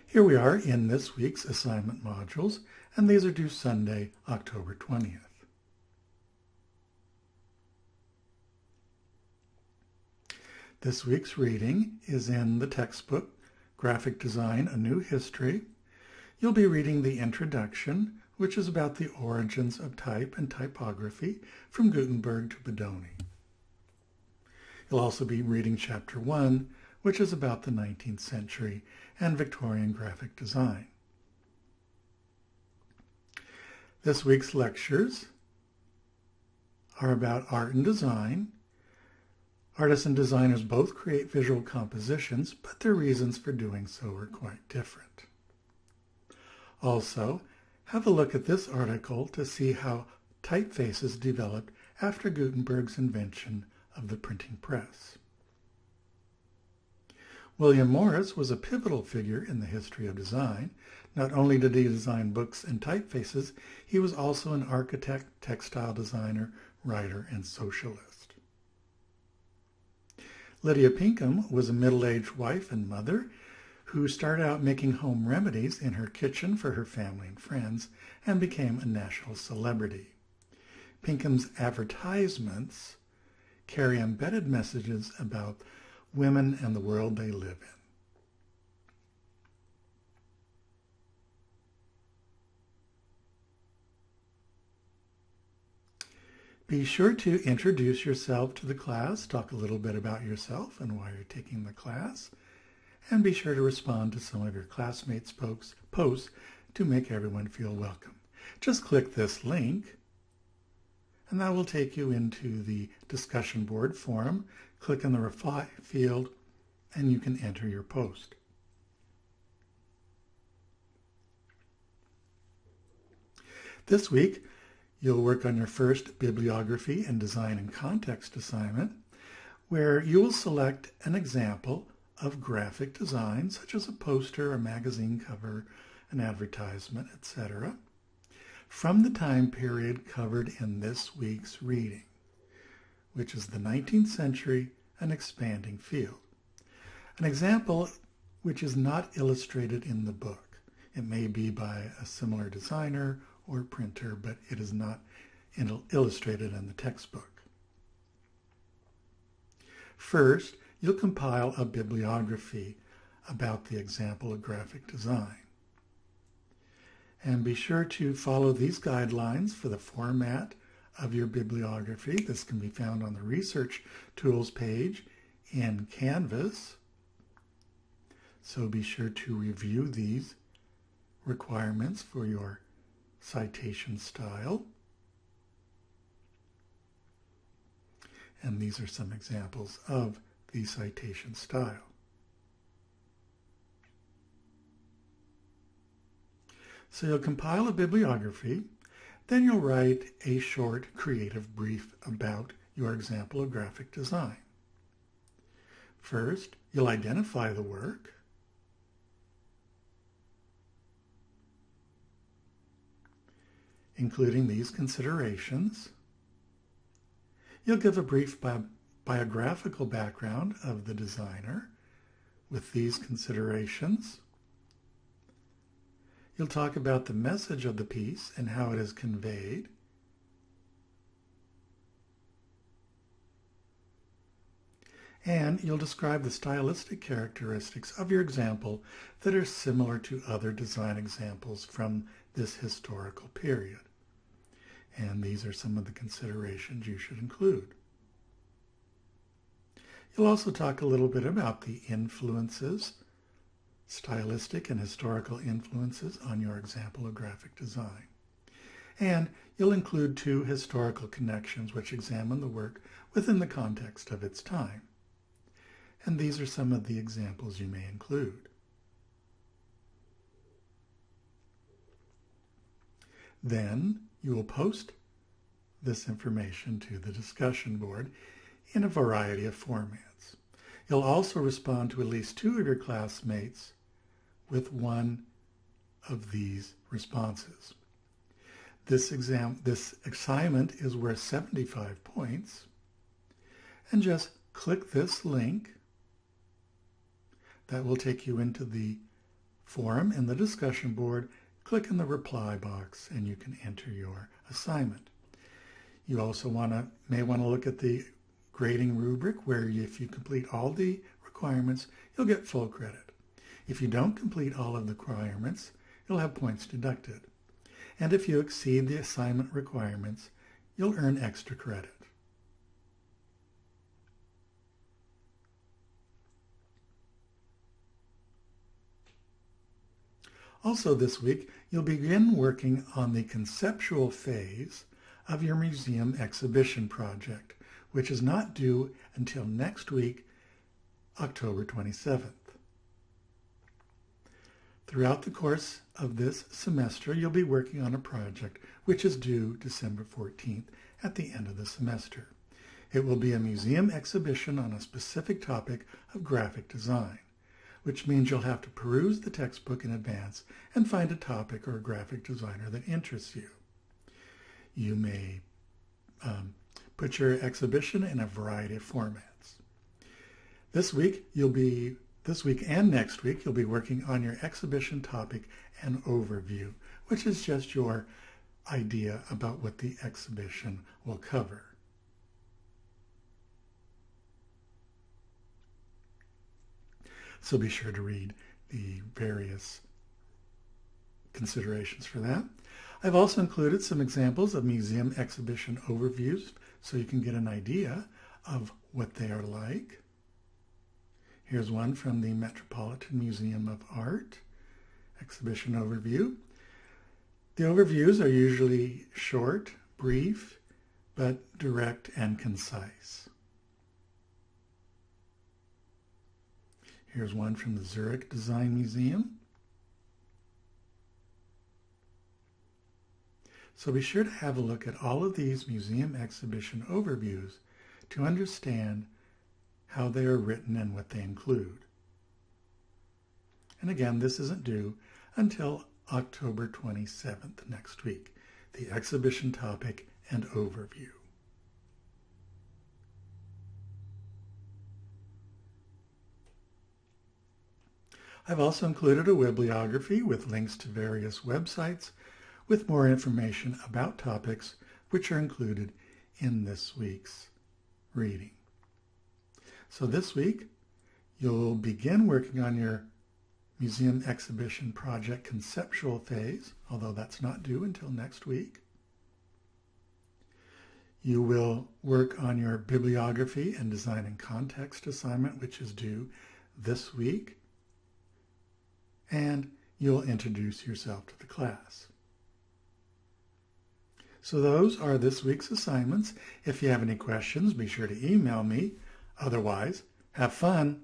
Here we are in this week's assignment modules, and these are due Sunday, October 20th. This week's reading is in the textbook, Graphic Design, A New History. You'll be reading the introduction, which is about the origins of type and typography from Gutenberg to Bodoni. You'll also be reading Chapter 1, which is about the 19th century and Victorian graphic design. This week's lectures are about art and design. Artists and designers both create visual compositions, but their reasons for doing so are quite different. Also, have a look at this article to see how typefaces developed after Gutenberg's invention of the printing press. William Morris was a pivotal figure in the history of design. Not only did he design books and typefaces, he was also an architect, textile designer, writer, and socialist. Lydia Pinkham was a middle-aged wife and mother who started out making home remedies in her kitchen for her family and friends and became a national celebrity. Pinkham's advertisements carry embedded messages about women and the world they live in. Be sure to introduce yourself to the class, talk a little bit about yourself and why you're taking the class, and be sure to respond to some of your classmates' posts to make everyone feel welcome. Just click this link, and that will take you into the discussion board forum. Click in the reply field, and you can enter your post. This week, you'll work on your first bibliography and design and context assignment, where you will select an example of graphic design, such as a poster, a magazine cover, an advertisement, etc., from the time period covered in this week's reading, which is the 19th century, an expanding field. An example which is not illustrated in the book. It may be by a similar designer or printer, but it is not illustrated in the textbook. First, you'll compile a bibliography about the example of graphic design. And be sure to follow these guidelines for the format of your bibliography. This can be found on the Research Tools page in Canvas. So be sure to review these requirements for your citation style. And these are some examples of the citation style. So you'll compile a bibliography, then you'll write a short creative brief about your example of graphic design. First, you'll identify the work. Including these considerations. You'll give a brief biographical background of the designer with these considerations. You'll talk about the message of the piece and how it is conveyed. And you'll describe the stylistic characteristics of your example that are similar to other design examples from this historical period. And these are some of the considerations you should include. You'll also talk a little bit about the influences, stylistic and historical influences on your example of graphic design. And you'll include two historical connections which examine the work within the context of its time. And these are some of the examples you may include. Then you will post this information to the discussion board in a variety of formats. You'll also respond to at least two of your classmates with one of these responses. This assignment is worth 75 points, and just click this link. That will take you into the forum in the discussion board, click in the reply box and you can enter your assignment. You also may want to look at the grading rubric, where if you complete all the requirements, you'll get full credit. If you don't complete all of the requirements, you'll have points deducted. And if you exceed the assignment requirements, you'll earn extra credit. Also this week, you'll begin working on the conceptual phase of your museum exhibition project, which is not due until next week, October 27th. Throughout the course of this semester, you'll be working on a project which is due December 14th at the end of the semester. It will be a museum exhibition on a specific topic of graphic design, which means you'll have to peruse the textbook in advance and find a topic or a graphic designer that interests you. You may put your exhibition in a variety of formats. This week and next week, you'll be working on your exhibition topic and overview, which is just your idea about what the exhibition will cover. So be sure to read the various considerations for that. I've also included some examples of museum exhibition overviews so you can get an idea of what they are like. Here's one from the Metropolitan Museum of Art, exhibition overview. The overviews are usually short, brief, but direct and concise. Here's one from the Zurich Design Museum. So be sure to have a look at all of these museum exhibition overviews to understand how they are written and what they include. And again, this isn't due until October 27th next week, the exhibition topic and overview. I've also included a bibliography with links to various websites with more information about topics which are included in this week's reading. So this week, you'll begin working on your museum exhibition project conceptual phase, although that's not due until next week. You will work on your bibliography and design and context assignment, which is due this week. And you'll introduce yourself to the class. So those are this week's assignments. If you have any questions, be sure to email me. Otherwise, have fun.